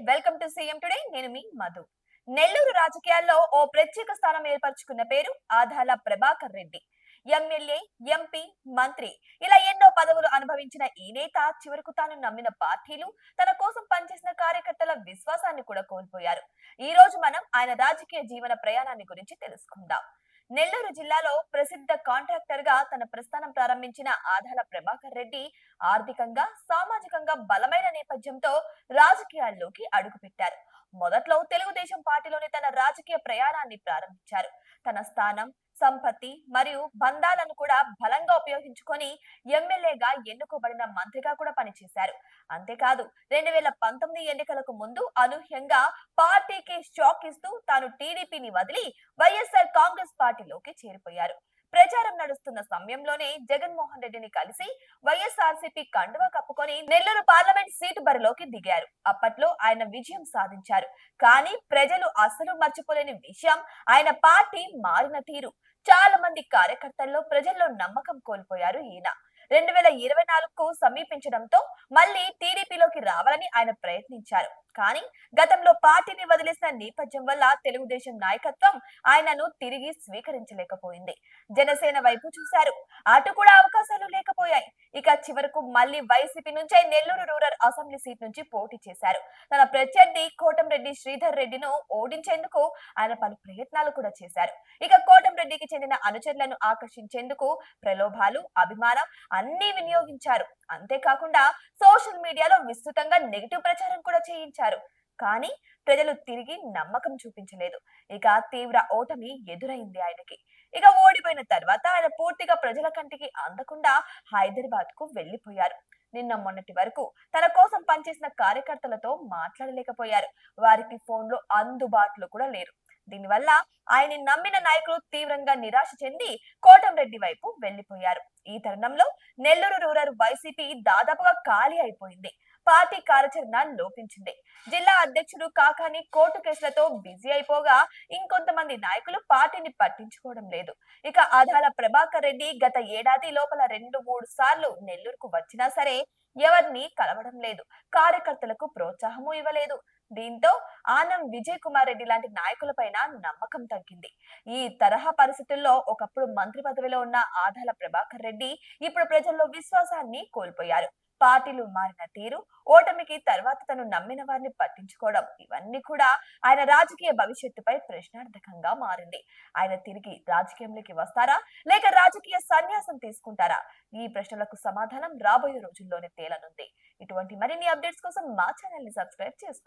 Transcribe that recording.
Welcome to CM today. నేను మీ మధు. నెల్లూరు రాజకీయాల్లో ఓ ప్రత్యేక స్థానం ఏర్పరచుకున్న పేరు ఆదాల ప్రభాకర్ రెడ్డి. ఎమ్మెల్యే, ఎంపీ, మంత్రి ఇలా ఎన్నో పదవులు అనుభవించిన ఈ నేత చివరకు తాను నమ్మిన పార్టీలు, తన కోసం పనిచేసిన కార్యకర్తల విశ్వాసాన్ని కూడా కోల్పోయారు. ఈ రోజు మనం ఆయన రాజకీయ జీవన ప్రయాణాన్ని గురించి తెలుసుకుందాం. నెల్లూరు జిల్లాలో ప్రసిద్ధ కాంట్రాక్టర్ గా తన ప్రస్థానం ప్రారంభించిన ఆదాల ప్రభాకర్ రెడ్డి ఆర్థికంగా, సామాజికంగా బలమైన నేపథ్యంతో రాజకీయాల్లోకి అడుగుపెట్టారు. మొదట్లో తెలుగుదేశం పార్టీలోని తన రాజకీయ ప్రయాణాన్ని ప్రారంభించారు. తన స్థానం, సంపత్తి మరియు బంధాలను కూడా బలంగా ఉపయోగించుకొని ఎమ్మెల్యేగా ఎన్నుకోబడిన మంత్రిగా కూడా పనిచేశారు. అంతేకాదు 2019 ఎన్నికలకు ముందు అనూహ్యంగా పార్టీకి షాక్ ఇస్తూ తాను టీడీపీని వదిలి వైఎస్ఆర్ కాంగ్రెస్ పార్టీలోకి చేరిపోయారు. ప్రచారం నడుస్తున్న సమయంలోనే జగన్మోహన్ రెడ్డిని కలిసి వైఎస్ఆర్సీపీ కండువా కప్పుకొని నెల్లూరు పార్లమెంట్ సీటు బరిలోకి దిగారు. అప్పట్లో ఆయన విజయం సాధించారు. కానీ ప్రజలు అసలు మర్చిపోలేని విషయం ఆయన పార్టీ మారిన తీరు. చాలా మంది కార్యకర్తల్లో ప్రజల్లో నమ్మకం కోల్పోయారు ఈయన. 2024కు సమీపించడంతో మళ్ళీ టీడీపీలోకి రావాలని ఆయన ప్రయత్నించారు. కానీ గతంలో పార్టీని వదిలేసిన నేపథ్యం వల్ల తెలుగుదేశం నాయకత్వం ఆయనను తిరిగి స్వీకరించలేకపోయింది. జనసేన వైపు చూశారు. అటు కూడా అవకాశాలు లేకపోయాయి. ఇక చివరకు మళ్ళీ వైసీపీ నుంచే నెల్లూరు రూరల్ అసెంబ్లీ సీట్ నుంచి పోటీ చేశారు. తన ప్రత్యర్థి కోటంరెడ్డి శ్రీధర్ రెడ్డిను ఓడించేందుకు ఆయన పలు ప్రయత్నాలు కూడా చేశారు. ఇక కోటంరెడ్డికి చెందిన అనుచరులను ఆకర్షించేందుకు ప్రలోభాలు, అభిమానం అన్ని వినియోగించారు. అంతేకాకుండా సోషల్ మీడియాలో విస్తృతంగా నెగిటివ్ ప్రచారం కూడా చేయించారు. కానీ ప్రజలు తిరిగి నమ్మకం చూపించలేదు. ఇక తీవ్ర ఓటమి ఎదురైంది ఆయనకి. ఇక ఓడిపోయిన తర్వాత ఆయన పూర్తిగా ప్రజల కంటికి అందకుండా హైదరాబాద్ కు వెళ్లిపోయారు. నిన్న మొన్నటి వరకు తన కోసం పనిచేసిన కార్యకర్తలతో మాట్లాడలేకపోయారు. వారికి ఫోన్లో అందుబాటులో కూడా లేరు. దీనివల్ల ఆయన్ని నమ్మిన నాయకులు తీవ్రంగా నిరాశ చెంది కోటంరెడ్డి వైపు వెళ్లిపోయారు. ఈ తరుణంలో నెల్లూరు రూరల్ వైసీపీ దాదాపుగా ఖాళీ అయిపోయింది. పార్టీ కార్యాచరణ లోపించింది. జిల్లా అధ్యక్షుడు కాకాని కోర్టు కేసులతో బిజీ అయిపోగా ఇంకొంతమంది నాయకులు పార్టీని పట్టించుకోవడం లేదు. ఇక ఆదాల ప్రభాకర్ రెడ్డి గత ఏడాది లోపల 2-3 సార్లు నెల్లూరుకు వచ్చినా సరే ఎవరిని కలవడం లేదు. కార్యకర్తలకు ప్రోత్సాహము ఇవ్వలేదు. దీంతో ఆనం విజయ్ కుమార్ రెడ్డి లాంటి నాయకులపైన నమ్మకం తగ్గింది. ఈ తరహా పరిస్థితుల్లో ఒకప్పుడు మంత్రి పదవిలో ఉన్న ఆదాల ప్రభాకర్ రెడ్డి ఇప్పుడు ప్రజల్లో విశ్వాసాన్ని కోల్పోయారు. పార్టీలు మారిన తీరు, ఓటమికి తర్వాత తను నమ్మిన వారిని పట్టించుకోవడం ఇవన్నీ కూడా ఆయన రాజకీయ భవిష్యత్తుపై ప్రశ్నార్థకంగా మారింది. ఆయన తిరిగి రాజకీయంలోకి వస్తారా లేక రాజకీయ సన్యాసం తీసుకుంటారా? ఈ ప్రశ్నలకు సమాధానం రాబోయే రోజుల్లోనే తేలనుంది. ఇటువంటి మరిన్ని అప్డేట్స్ కోసం మా ఛానల్ ని సబ్స్క్రైబ్ చేసుకోండి.